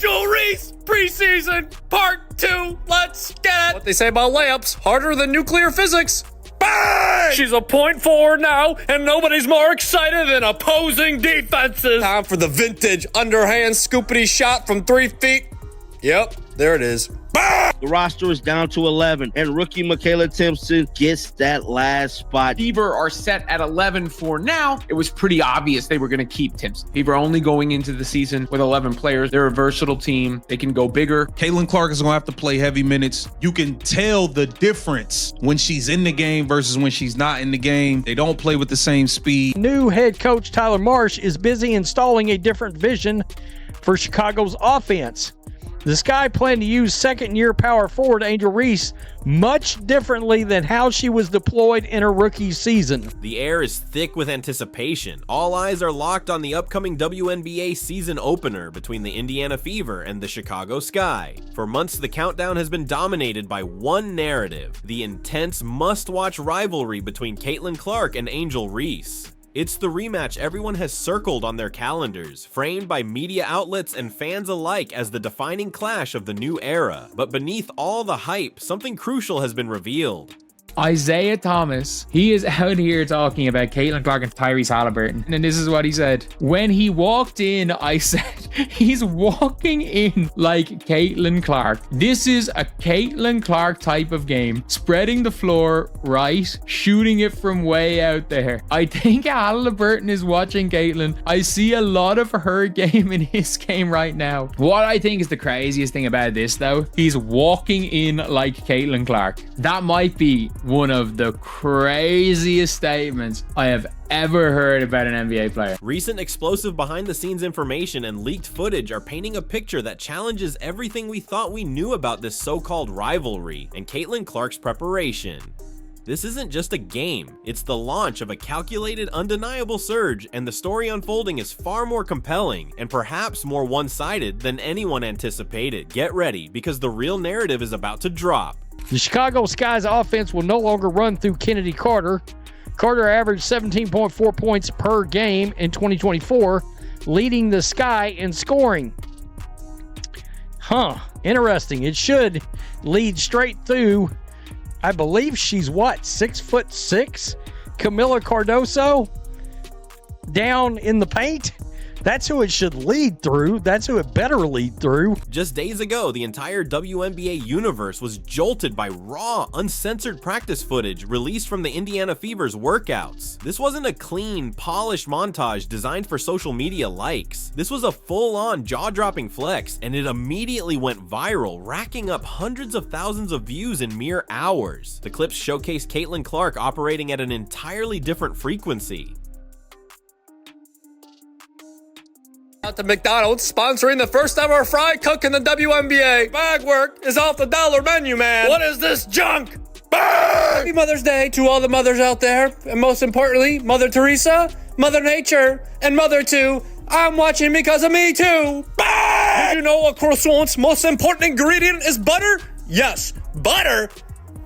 Angel Reese preseason part 2. Let's get it. What they say about layups, harder than nuclear physics. Bang! She's a point forward now, and nobody's more excited than opposing defenses. Time for the vintage underhand scoopity shot from 3 feet. Yep, there it is. Bang! The roster is down to 11, and rookie Michaela Timpson gets that last spot. Fever are set at 11 for now. It was pretty obvious they were going to keep Timpson. Fever only going into the season with 11 players. They're a versatile team. They can go bigger. Caitlin Clark is going to have to play heavy minutes. You can tell the difference when she's in the game versus when she's not in the game. They don't play with the same speed. New head coach Tyler Marsh is busy installing a different vision for Chicago's offense. The Sky plan to use second-year power forward Angel Reese much differently than how she was deployed in her rookie season. The air is thick with anticipation. All eyes are locked on the upcoming WNBA season opener between the Indiana Fever and the Chicago Sky. For months, the countdown has been dominated by one narrative: the intense must-watch rivalry between Caitlin Clark and Angel Reese. It's the rematch everyone has circled on their calendars, framed by media outlets and fans alike as the defining clash of the new era. But beneath all the hype, something crucial has been revealed. Isaiah Thomas, he is out here talking about Caitlin Clark and Tyrese Halliburton. And this is what he said. When he walked in, I said, he's walking in like Caitlin Clark. This is a Caitlin Clark type of game. Spreading the floor right, shooting it from way out there. I think Halliburton is watching Caitlin. I see a lot of her game in his game right now. What I think is the craziest thing about this, though, he's walking in like Caitlin Clark. That might be one of the craziest statements I have ever heard about an NBA player. Recent explosive behind-the-scenes information and leaked footage are painting a picture that challenges everything we thought we knew about this so-called rivalry and Caitlin Clark's preparation. This isn't just a game, it's the launch of a calculated, undeniable surge, and the story unfolding is far more compelling and perhaps more one-sided than anyone anticipated. Get ready, because the real narrative is about to drop. The Chicago Sky's offense will no longer run through Kennedy Carter. Carter averaged 17.4 points per game in 2024, leading the Sky in scoring. Interesting. It should lead straight through, I believe she's what, 6'6"? Camila Cardoso down in the paint. That's who it should lead through. That's who it better lead through. Just days ago, the entire WNBA universe was jolted by raw, uncensored practice footage released from the Indiana Fever's workouts. This wasn't a clean, polished montage designed for social media likes. This was a full-on, jaw-dropping flex, and it immediately went viral, racking up hundreds of thousands of views in mere hours. The clips showcased Caitlin Clark operating at an entirely different frequency. Out to McDonald's, sponsoring the first ever fry cook in the WNBA. Bag work is off the dollar menu, man. What is this junk? Bang! Happy Mother's Day to all the mothers out there. And most importantly, Mother Teresa, Mother Nature, and Mother 2. I'm watching because of me too. Bang! Did you know a croissant's most important ingredient is butter? Yes, butter.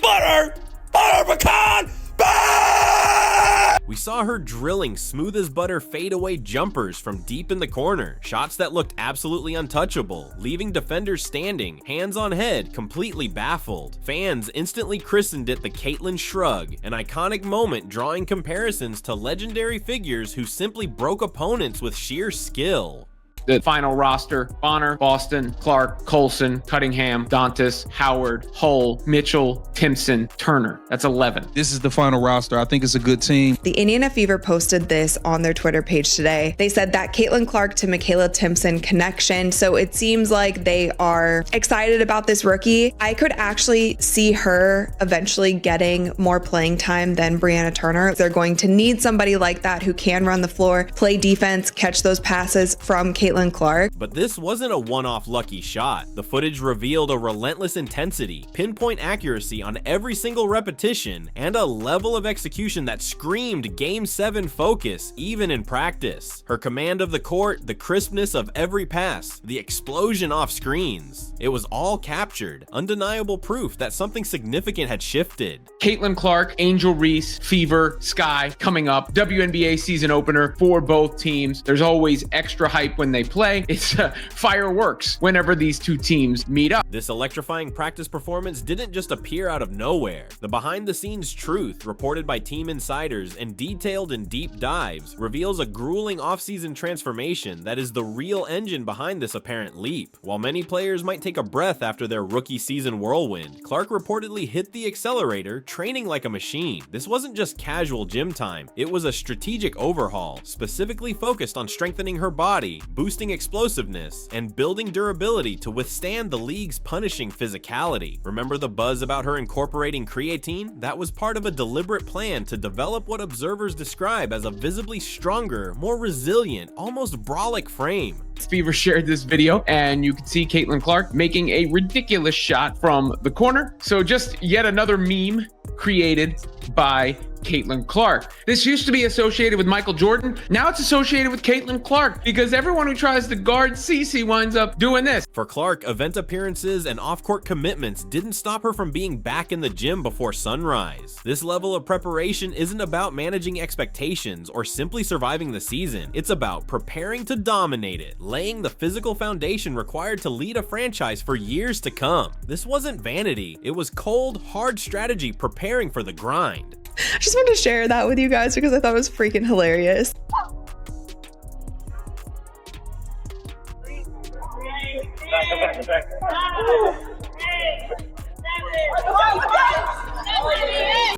Butter. Butter pecan. Bang! We saw her drilling smooth as butter fadeaway jumpers from deep in the corner, shots that looked absolutely untouchable, leaving defenders standing, hands on head, completely baffled. Fans instantly christened it the Caitlin Shrug, an iconic moment drawing comparisons to legendary figures who simply broke opponents with sheer skill. The final roster: Bonner, Boston, Clark, Colson, Cunningham, Dantas, Howard, Hull, Mitchell, Timpson, Turner. That's 11. This is the final roster. I think it's a good team. The Indiana Fever posted this on their Twitter page today. They said that Caitlin Clark to Michaela Timpson connection. So it seems like they are excited about this rookie. I could actually see her eventually getting more playing time than Brianna Turner. They're going to need somebody like that who can run the floor, play defense, catch those passes from Caitlin Clark. But this wasn't a one-off lucky shot. The footage revealed a relentless intensity, pinpoint accuracy on every single repetition, and a level of execution that screamed Game 7 focus, even in practice. Her command of the court, the crispness of every pass, the explosion off screens. It was all captured, undeniable proof that something significant had shifted. Caitlin Clark, Angel Reese, Fever, Sky coming up. WNBA season opener for both teams. There's always extra hype when they play. It's fireworks whenever these two teams meet up. This electrifying practice performance didn't just appear out of nowhere. The behind-the-scenes truth, reported by team insiders and detailed in deep dives, reveals a grueling offseason transformation that is the real engine behind this apparent leap. While many players might take a breath after their rookie season whirlwind, Clark reportedly hit the accelerator, training like a machine. This wasn't just casual gym time, it was a strategic overhaul, specifically focused on strengthening her body, boosting explosiveness, and building durability to withstand the league's punishing physicality. Remember the buzz about her incorporating creatine? That was part of a deliberate plan to develop what observers describe as a visibly stronger, more resilient, almost brolic frame. Fever shared this video, and you can see Caitlin Clark making a ridiculous shot from the corner. So just yet another meme created by Caitlin Clark. This used to be associated with Michael Jordan. Now it's associated with Caitlin Clark because everyone who tries to guard Cece winds up doing this. For Clark, event appearances and off-court commitments didn't stop her from being back in the gym before sunrise. This level of preparation isn't about managing expectations or simply surviving the season. It's about preparing to dominate it, laying the physical foundation required to lead a franchise for years to come. This wasn't vanity. It was cold, hard strategy preparing for the grind. I just wanted to share that with you guys because I thought it was freaking hilarious.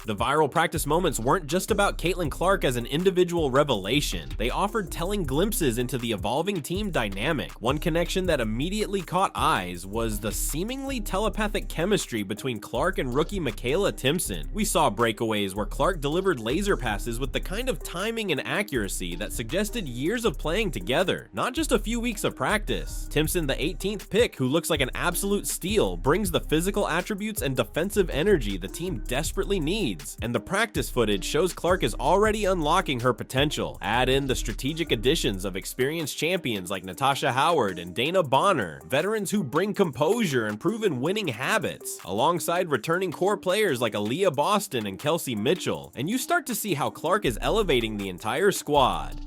The viral practice moments weren't just about Caitlin Clark as an individual revelation. They offered telling glimpses into the evolving team dynamic. One connection that immediately caught eyes was the seemingly telepathic chemistry between Clark and rookie Mikayla Timpson. We saw breakaways where Clark delivered laser passes with the kind of timing and accuracy that suggested years of playing together, not just a few weeks of practice. Timpson, the 18th pick, who looks like an absolute steal, brings the physical attributes and defensive energy the team desperately needs. And the practice footage shows Clark is already unlocking her potential. Add in the strategic additions of experienced champions like Natasha Howard and Dana Bonner, veterans who bring composure and proven winning habits, alongside returning core players like Aaliyah Boston and Kelsey Mitchell, and you start to see how Clark is elevating the entire squad.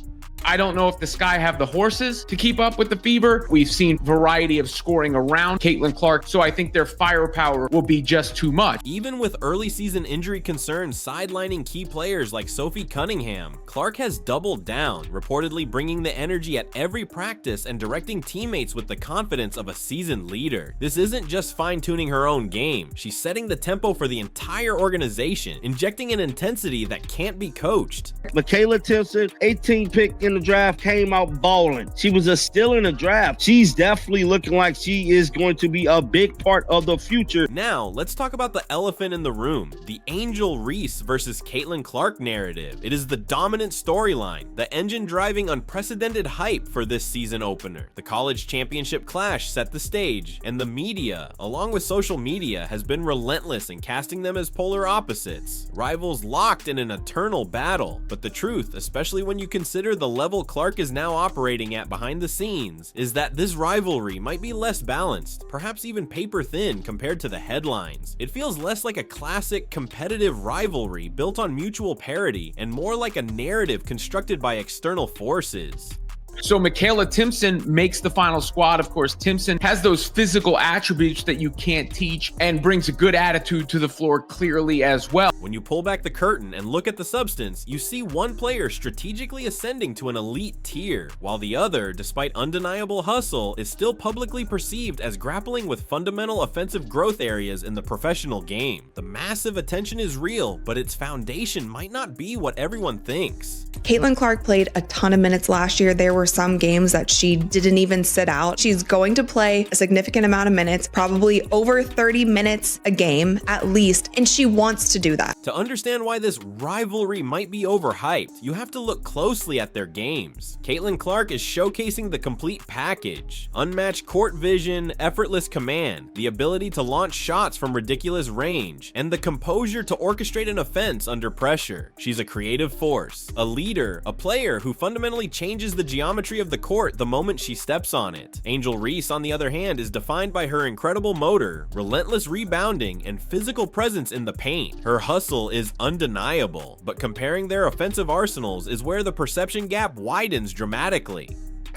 I don't know if the Sky have the horses to keep up with the Fever. We've seen variety of scoring around Caitlin Clark, so I think their firepower will be just too much. Even with early season injury concerns sidelining key players like Sophie Cunningham, Clark has doubled down, reportedly bringing the energy at every practice and directing teammates with the confidence of a seasoned leader. This isn't just fine-tuning her own game, she's setting the tempo for the entire organization, injecting an intensity that can't be coached. Mikayla Timpson, 18 pick in the draft, came out balling. She was a steal in the draft. She's definitely looking like she is going to be a big part of the future. Now, let's talk about the elephant in the room, the Angel Reese versus Caitlin Clark narrative. It is the dominant storyline, the engine driving unprecedented hype for this season opener. The college championship clash set the stage, and the media, along with social media, has been relentless in casting them as polar opposites, rivals locked in an eternal battle. But the truth, especially when you consider the level Clark is now operating at behind the scenes, is that this rivalry might be less balanced, perhaps even paper thin compared to the headlines. It feels less like a classic competitive rivalry built on mutual parity and more like a narrative constructed by external forces. So Mikayla Timpson makes the final squad. Of course, Timpson has those physical attributes that you can't teach and brings a good attitude to the floor clearly as well. When you pull back the curtain and look at the substance, you see one player strategically ascending to an elite tier, while the other, despite undeniable hustle, is still publicly perceived as grappling with fundamental offensive growth areas in the professional game. The massive attention is real, but its foundation might not be what everyone thinks. Caitlin Clark played a ton of minutes last year. There were some games that she didn't even sit out. She's going to play a significant amount of minutes, probably over 30 minutes a game at least, and she wants to do that. To understand why this rivalry might be overhyped, you have to look closely at their games. Caitlin Clark is showcasing the complete package: unmatched court vision, effortless command, the ability to launch shots from ridiculous range, and the composure to orchestrate an offense under pressure. She's a creative force, a leader, a player who fundamentally changes the geometry of the court the moment she steps on it. Angel Reese, on the other hand, is defined by her incredible motor, relentless rebounding, and physical presence in the paint. Her hustle is undeniable, but comparing their offensive arsenals is where the perception gap widens dramatically.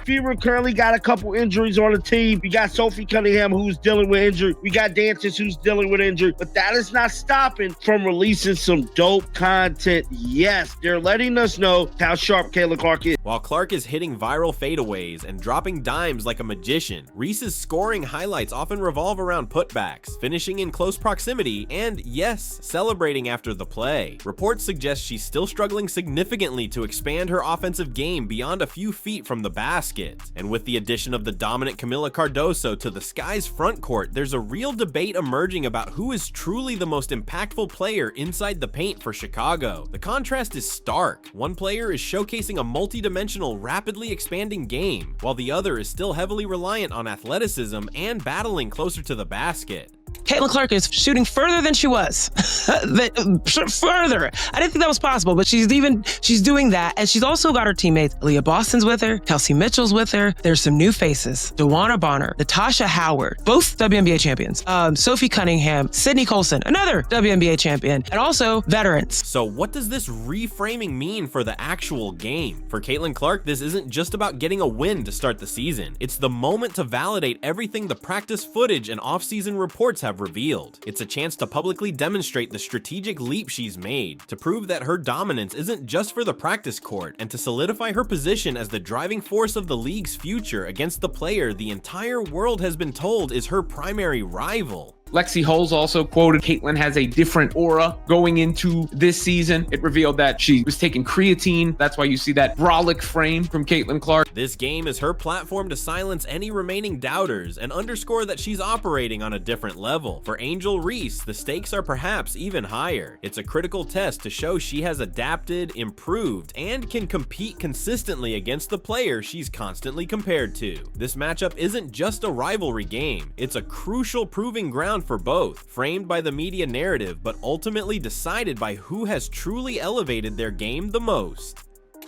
Fever currently got a couple injuries on the team. We got Sophie Cunningham, who's dealing with injury. We got Dances, who's dealing with injury. But that is not stopping from releasing some dope content. Yes, they're letting us know how sharp Caitlin Clark is. While Clark is hitting viral fadeaways and dropping dimes like a magician, Reese's scoring highlights often revolve around putbacks, finishing in close proximity, and yes, celebrating after the play. Reports suggest she's still struggling significantly to expand her offensive game beyond a few feet from the basket. And with the addition of the dominant Camila Cardoso to the Sky's front court, there's a real debate emerging about who is truly the most impactful player inside the paint for Chicago. The contrast is stark. One player is showcasing a multi-dimensional, rapidly expanding game, while the other is still heavily reliant on athleticism and battling closer to the basket. Caitlin Clark is shooting further than she was. Further. I didn't think that was possible, but she's doing that. And she's also got her teammates. Leah Boston's with her. Kelsey Mitchell's with her. There's some new faces. DeWanna Bonner, Natasha Howard, both WNBA champions. Sophie Cunningham, Sydney Colson, another WNBA champion, and also veterans. So what does this reframing mean for the actual game? For Caitlin Clark, this isn't just about getting a win to start the season. It's the moment to validate everything the practice footage and offseason reports have revealed. It's a chance to publicly demonstrate the strategic leap she's made, to prove that her dominance isn't just for the practice court, and to solidify her position as the driving force of the league's future against the player the entire world has been told is her primary rival. Lexi Hulls also quoted, Caitlin has a different aura going into this season. It revealed that she was taking creatine. That's why you see that brolic frame from Caitlin Clark. This game is her platform to silence any remaining doubters and underscore that she's operating on a different level. For Angel Reese, the stakes are perhaps even higher. It's a critical test to show she has adapted, improved, and can compete consistently against the player she's constantly compared to. This matchup isn't just a rivalry game. It's a crucial proving ground for both, framed by the media narrative, but ultimately decided by who has truly elevated their game the most.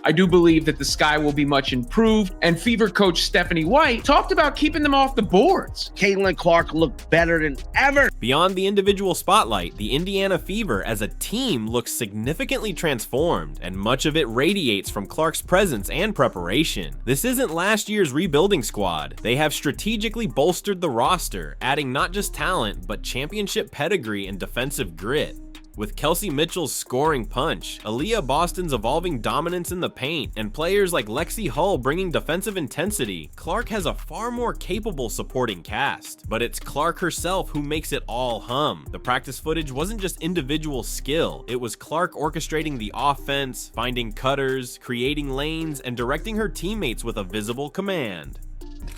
I do believe that the Sky will be much improved, and Fever coach Stephanie White talked about keeping them off the boards. Caitlin Clark looked better than ever. Beyond the individual spotlight, the Indiana Fever as a team looks significantly transformed, and much of it radiates from Clark's presence and preparation. This isn't last year's rebuilding squad. They have strategically bolstered the roster, adding not just talent, but championship pedigree and defensive grit. With Kelsey Mitchell's scoring punch, Aaliyah Boston's evolving dominance in the paint, and players like Lexi Hull bringing defensive intensity, Clark has a far more capable supporting cast. But it's Clark herself who makes it all hum. The practice footage wasn't just individual skill, it was Clark orchestrating the offense, finding cutters, creating lanes, and directing her teammates with a visible command.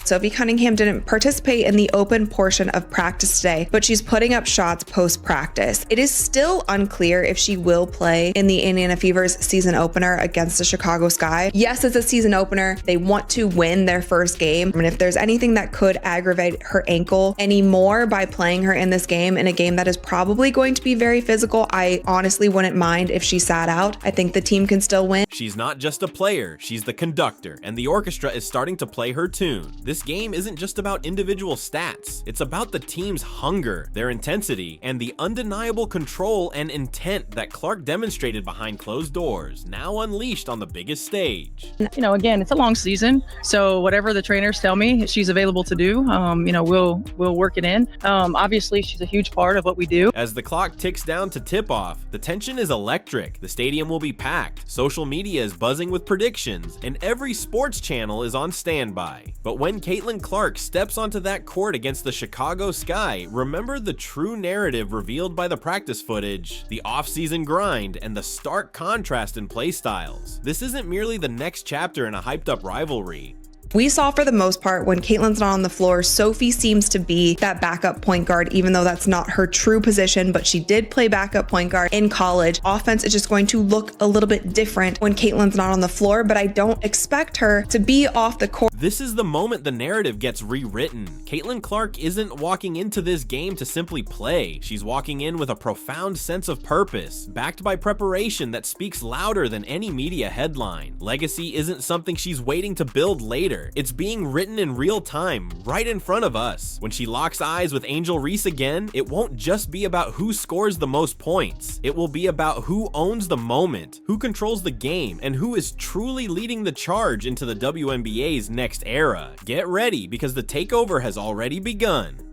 Sophie Cunningham didn't participate in the open portion of practice today, but she's putting up shots post-practice. It is still unclear if she will play in the Indiana Fever's season opener against the Chicago Sky. Yes, it's a season opener. They want to win their first game. And if there's anything that could aggravate her ankle anymore by playing her in this game, in a game that is probably going to be very physical, I honestly wouldn't mind if she sat out. I think the team can still win. She's not just a player, she's the conductor, and the orchestra is starting to play her tune. This game isn't just about individual stats, it's about the team's hunger, their intensity, and the undeniable control and intent that Clark demonstrated behind closed doors, now unleashed on the biggest stage. You know, again, it's a long season, so whatever the trainers tell me she's available to do, we'll work it in. Obviously, she's a huge part of what we do. As the clock ticks down to tip-off, the tension is electric. The stadium will be packed, social media is buzzing with predictions, and every sports channel is on standby. But when Caitlin Clark steps onto that court against the Chicago Sky, remember the true narrative revealed by the practice footage, the off-season grind, and the stark contrast in play styles. This isn't merely the next chapter in a hyped-up rivalry. We saw for the most part when Caitlin's not on the floor, Sophie seems to be that backup point guard, even though that's not her true position, but she did play backup point guard in college. Offense is just going to look a little bit different when Caitlin's not on the floor, but I don't expect her to be off the court. This is the moment the narrative gets rewritten. Caitlin Clark isn't walking into this game to simply play. She's walking in with a profound sense of purpose, backed by preparation that speaks louder than any media headline. Legacy isn't something she's waiting to build later. future. It's being written in real time, right in front of us. When she locks eyes with Angel Reese again, it won't just be about who scores the most points. It will be about who owns the moment, who controls the game, and who is truly leading the charge into the WNBA's next era. Get ready, because the takeover has already begun.